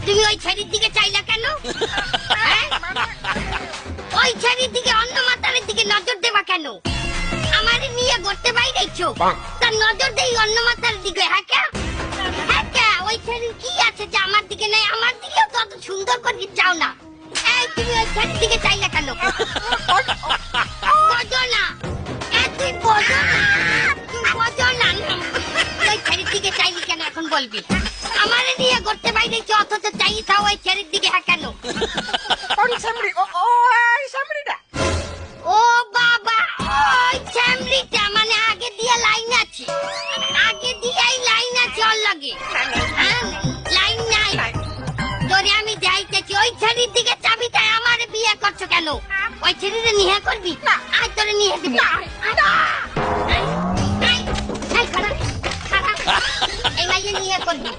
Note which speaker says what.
Speaker 1: তুমি ওই ছেলের দিকে চাইলা কেন? ওই ছেলের দিকে অন্য মাতারের দিকে নজর দেবা কেন? আমারে নিয়ে ঘুরতে বাইরেছো, তার নজর দেই অন্য মাতারের দিকে। হ্যাঁ ওই ছেলের কি আছে যে আমার দিকে নাই? আমার দিকেও তো অত সুন্দর করে চাও না। এই তুমি ওই ছেলের দিকে চাইলা কেন? বোঝো না, তুই বোঝো না, ওই ছেলের দিকে চাইলি কেন এখন বলবি? আমারে নিয়ে ঘুরতে বাইরেছো অথচ চাই থাও ওই ছেলের দিকে। হ্যাঁ কেন? ও বাবা, ওই চ্যামড়িটা মানে আগে দিয়ে লাইন আছে, আগে দিয়েই লাইন আছে ওর লগে। লাইন নাই তোরে আমি যাইতেছি। ওই ছেলের দিকে চাবি তাই আমার বিয়ে করছো কেন? ওই ছেলেরে নিয়ে করবি? আজ তোরে নিয়ে দিবি। এই মাইয়ে নিয়ে করবি?